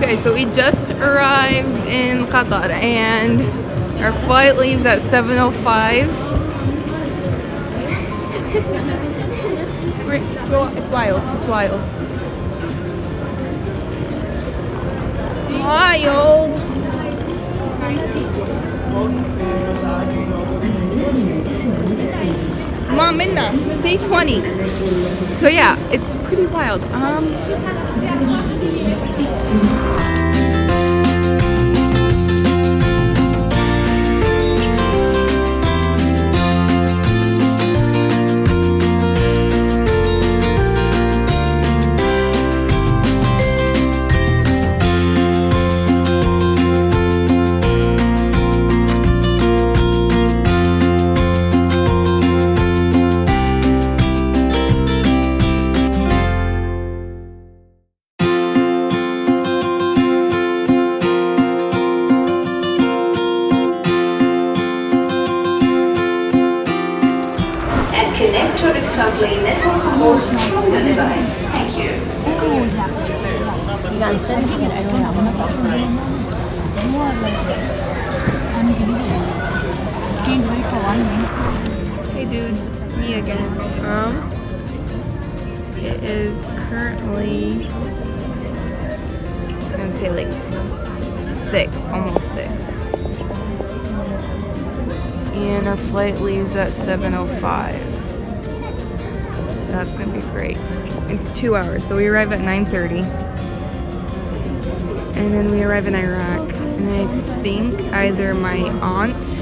Okay, so we just arrived in Qatar and our flight leaves at 7:05. It's wild. It's wild. Wild. Mom, Minna, C20. So yeah, it's pretty wild. Connect to extraplay network or from the device. Thank you. Hey dudes, me again. It is currently, I'm gonna say like 6, almost 6. And our flight leaves at 7:05. That's gonna be great. It's 2 hours, so we arrive at 9:30, and then we arrive in Iraq. And I think either my aunt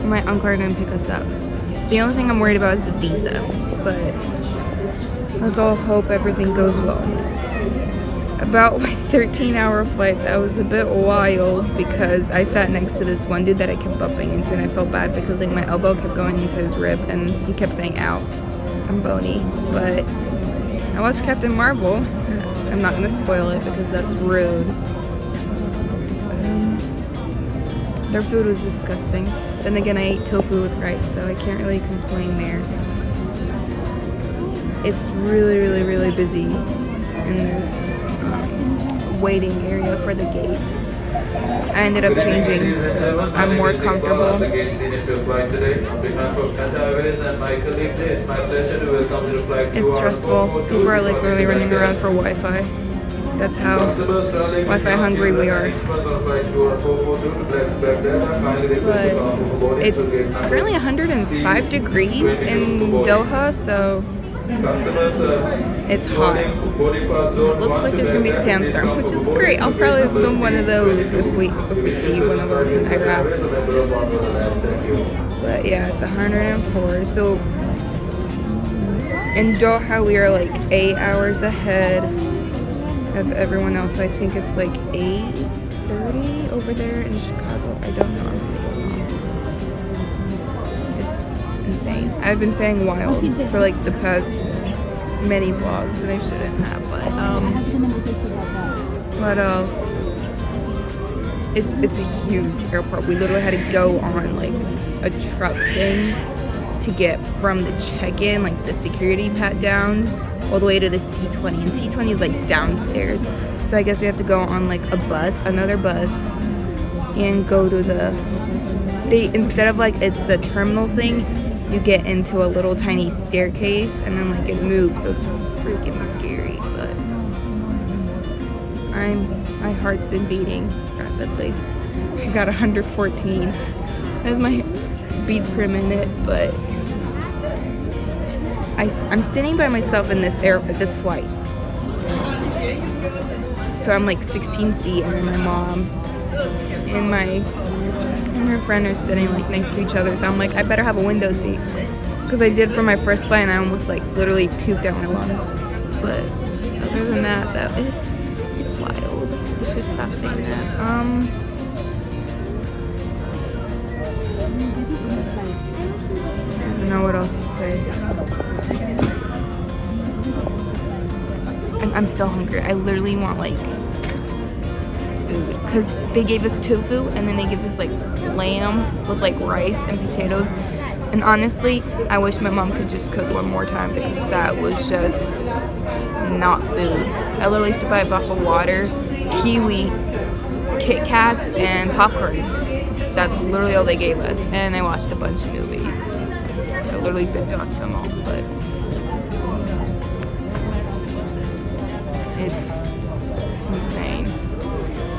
or my uncle are gonna pick us up. The only thing I'm worried about is the visa, but let's all hope everything goes well. About my 13-hour flight, that was a bit wild because I sat next to this one dude that I kept bumping into, and I felt bad because like my elbow kept going into his rib, and he kept saying, "Ow, I'm bony." But I watched Captain Marvel. I'm not gonna spoil it because that's rude. Their food was disgusting. Then again, I ate tofu with rice, so I can't really complain there. It's really, really, really busy in this waiting area for the gates. I ended up changing, so I'm more comfortable. It's stressful. People are like literally running around for Wi-Fi. That's how Wi-Fi hungry we are. But it's currently 105 degrees in Doha, so it's hot. Looks like there's gonna be a sandstorm, which is great. I'll probably film one of those if we see one of them in Iraq. But yeah, it's 104. So in Doha we are like 8 hours ahead of everyone else. So I think it's like 8:30 over there in Chicago. I don't know. I'm supposed to know. It's insane. I've been saying wild for like the past many vlogs, and I shouldn't have, but what else? It's a huge airport. We literally had to go on like a truck thing to get from the check-in, like the security pat downs, all the way to the C20, and C20 is like downstairs. So I guess we have to go on like a bus, another bus, and go to instead of like it's a terminal thing, you get into a little tiny staircase, and then like it moves, so it's freaking scary. But my heart's been beating rapidly. I got 114. That's my beats per minute, but I'm sitting by myself in this flight. So I'm like 16 feet, and my mom and her friend are sitting like next to each other. So I'm like, I better have a window seat, because I did for my first flight, and I almost like literally puked out my lungs. But other than that, it's wild. I should stop saying that. I don't know what else to say. I'm still hungry. I literally want like food, because they gave us tofu, and then they give us like lamb with like rice and potatoes. And honestly, I wish my mom could just cook one more time, because that was just not food. I literally survived off of water kiwi Kit Kats and popcorn. That's literally all they gave us. And I watched a bunch of movies. I literally binge watched them all, but it's insane.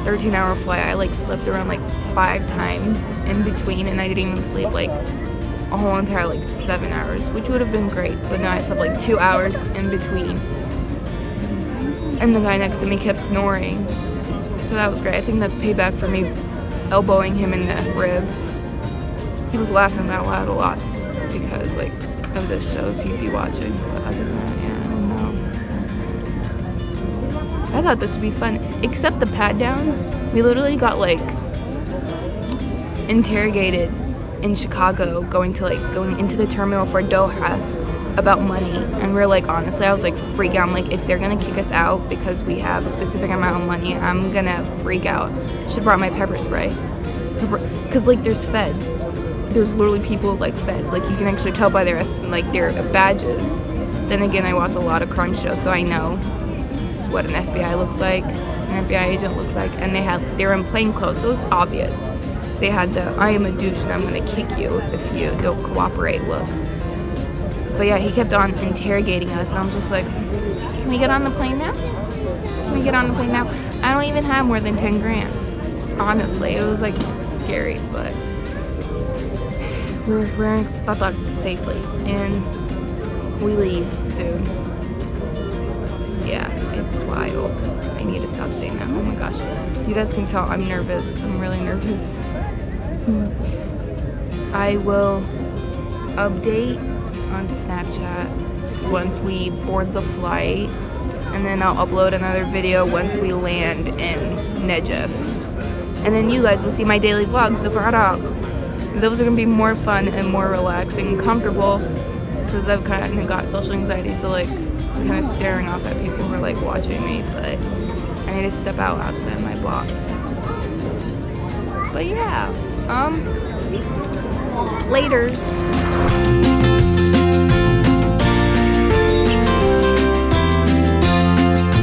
13-hour flight. I like slept around like 5 times in between, and I didn't even sleep like a whole entire like 7 hours, which would have been great. But no, I slept like 2 hours in between. And the guy next to me kept snoring. So that was great. I think that's payback for me elbowing him in the rib. He was laughing out loud a lot because like of the shows he'd be watching. But other than that, yeah, I don't know. I thought this would be fun. Except the pat downs. We literally got like interrogated in Chicago going into the terminal for Doha about money, and we're like, honestly, I was like freak out. I'm like, if they're gonna kick us out because we have a specific amount of money, I'm gonna freak out. Should have brought my pepper spray, because like there's feds, there's literally people like feds, like you can actually tell by their badges. Then again, I watch a lot of crunch shows, so I know what an FBI looks like, an FBI agent looks like, and they were in plain clothes, so it was obvious. They had the I am a douche and I'm gonna kick you if you don't cooperate look. But yeah, he kept on interrogating us, and I'm just like, can we get on the plane now? Can we get on the plane now? I don't even have more than 10 grand. Honestly, it was like scary, but we're in Doha safely, and we leave soon. Yeah, it's wild. I need to stop saying that. Oh my gosh. You guys can tell I'm nervous. I'm really nervous. I will update on Snapchat once we board the flight, and then I'll upload another video once we land in Nejaf, and then you guys will see my daily vlogs of Iraq. Those are gonna be more fun and more relaxing and comfortable, because I've kind of got social anxiety, so like I'm kind of staring off at people who are like watching me, but I need to step outside my box. But yeah, laters.